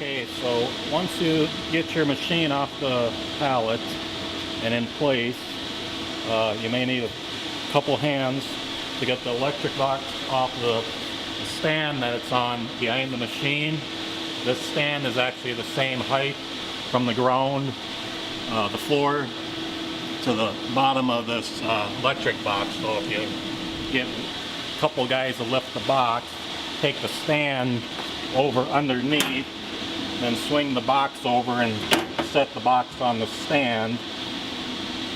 Okay, so once you get your machine off the pallet and in place, you may need a couple hands to get the electric box off the stand that it's on behind the machine. This stand is actually the same height from the ground, the floor, to the bottom of this electric box. So if you get a couple guys to lift the box, take the stand over underneath, then swing the box over and set the box on the stand.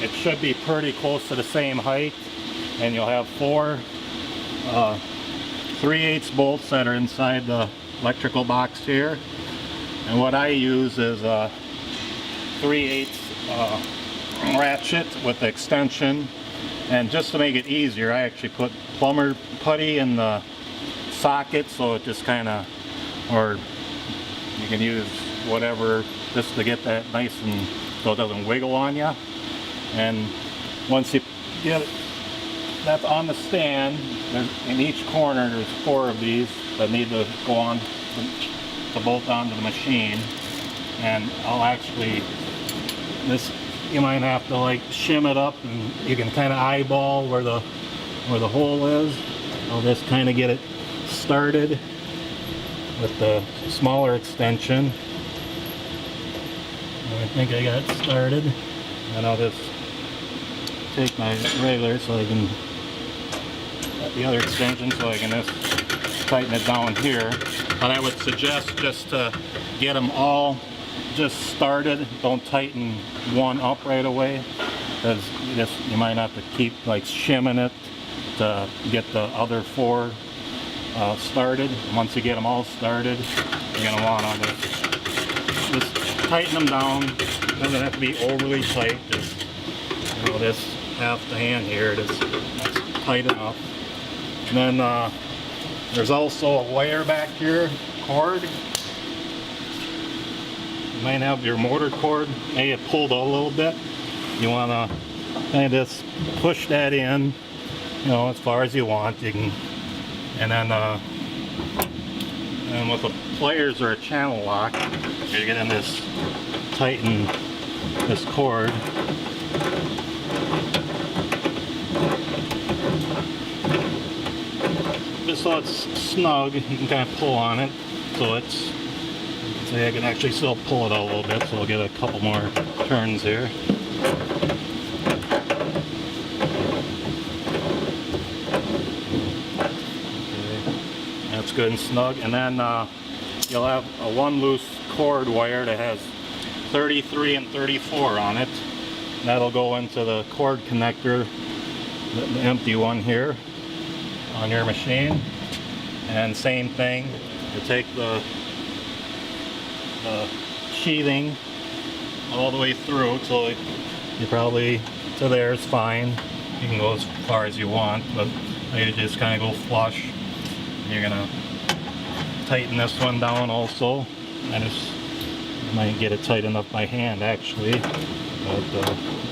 It should be pretty close to the same height, and you'll have four 3/8 bolts that are inside the electrical box here. And what I use is a 3/8 ratchet with extension. And just to make it easier, I actually put plumber putty in the socket, so it just kind of, or you can use whatever just to get that nice and so it doesn't wiggle on you. And once you get that on the stand, in each corner there's four of these that need to go on to bolt onto the machine. And I'll actually, this, you might have to like shim it up, and you can kind of eyeball where the hole is. I'll just kind of get it started with the smaller extension. And I think I got it started. And I'll just take my regular so I can get the other extension so I can just tighten it down here. But I would suggest just to get them all just started. Don't tighten one up right away, because you might have to keep like shimming it to get the other four started. Once you get them all started, you're going to want to just tighten them down. It doesn't have to be overly tight. Just, you know, this half the hand here, that's tight enough. And then there's also a wire back here, cord. You might have your motor cord, may have pulled out a little bit. You want to kind of just push that in, you know, as far as you want. You can, and then and with the pliers or a channel lock, you're getting this, tighten this cord. Just so it's snug, you can kind of pull on it, so it's, so I can actually still pull it out a little bit, so we'll get a couple more turns here. That's good and snug. And then you'll have a one loose cord wire that has 33 and 34 on it. That'll go into the cord connector, the empty one here on your machine. And same thing, you take the sheathing all the way through till you probably to there is fine. You can go as far as you want, but you just kind of go flush. You're gonna tighten this one down also. I just might get it tight enough by hand actually, but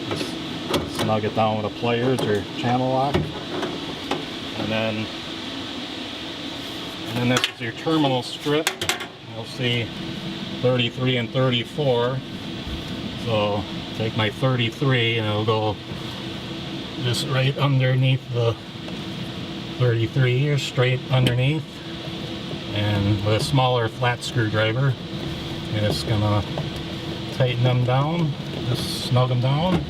just snug it down with a pliers or channel lock. And then this is your terminal strip. You'll see 33 and 34. So take my 33 and it'll go just right underneath the 33 here, straight underneath. And with a smaller flat screwdriver, you're just gonna tighten them down, just snug them down.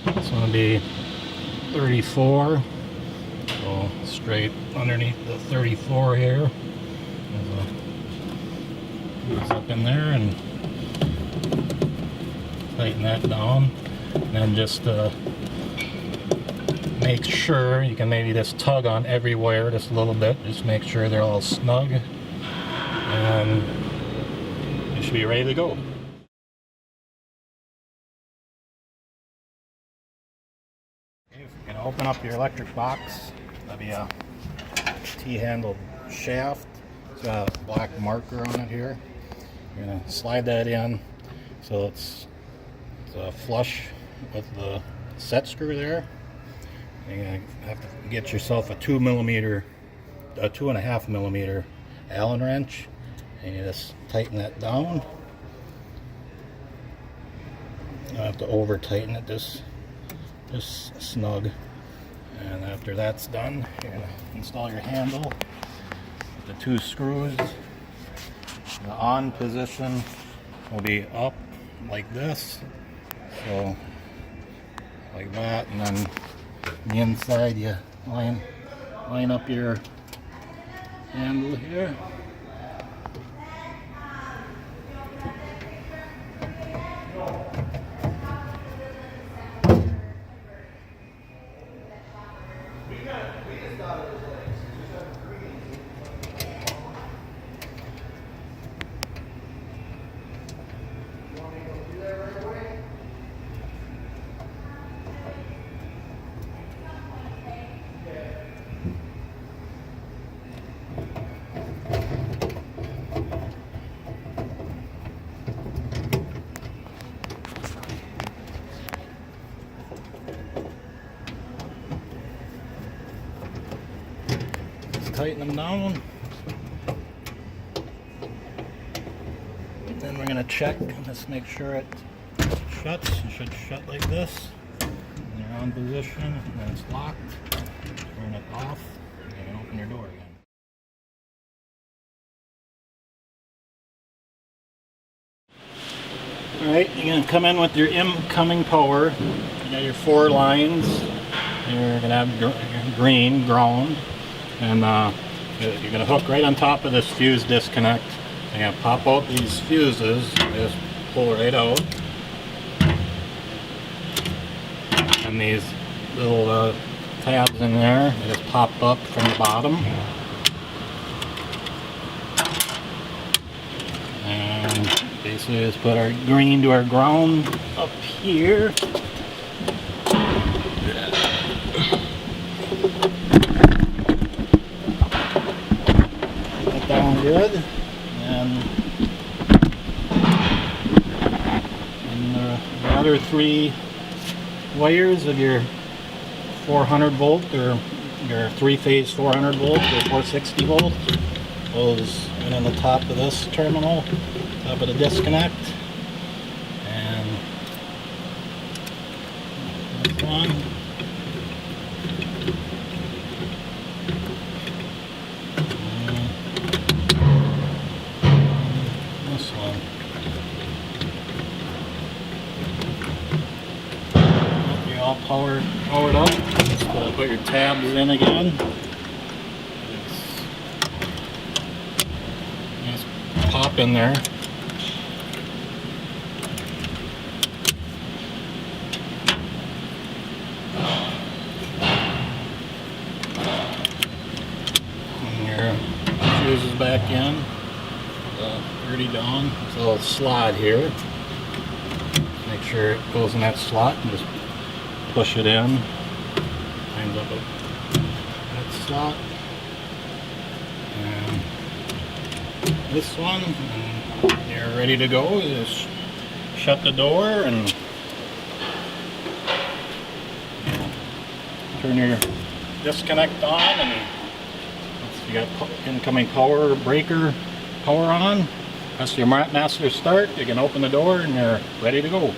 It's gonna be 34. So straight underneath the 34 here. Goes up in there and tighten that down. And then just make sure you can maybe just tug on every wire just a little bit. Just make sure they're all snug. And you should be ready to go. You're going to open up your electric box. That'll be a T-handled shaft. It's got a black marker on it here. You're going to slide that in so it's flush with the set screw there. You're going to have to get yourself a 2.5 millimeter Allen wrench, And you just tighten that down. You don't have to over tighten it, just snug. And after that's done, you're going to install your handle with the 2 screws. The on position will be up like this, so like that, and then on the inside you line up your handle here. Tighten them down. Then we're going to check, let's make sure it shuts. It should shut like this. And you're on position, and then it's locked. Turn it off, and you can open your door again. Alright, you're going to come in with your incoming power. You got your 4 lines. You're going to have green, ground. And you're going to hook right on top of this fuse disconnect. You're going to pop out these fuses, just pull right out. And these little tabs in there, they just pop up from the bottom. And basically just put our green to our ground up here. Down good, and the other 3 wires of your 400 volt or your 3-phase 400 volt or 460 volt goes right on the top of this terminal, top of the disconnect, and this one. You're all powered up. Just put your tabs in again. Just pop in there. And your fuse is back in. 30 down. There's a little slot here. Make sure it goes in that slot and just push it in. Lines up that slot. And this one. And you're ready to go. You just shut the door and turn your disconnect on, and you got incoming power breaker power on. Press your master start, you can open the door and you're ready to go.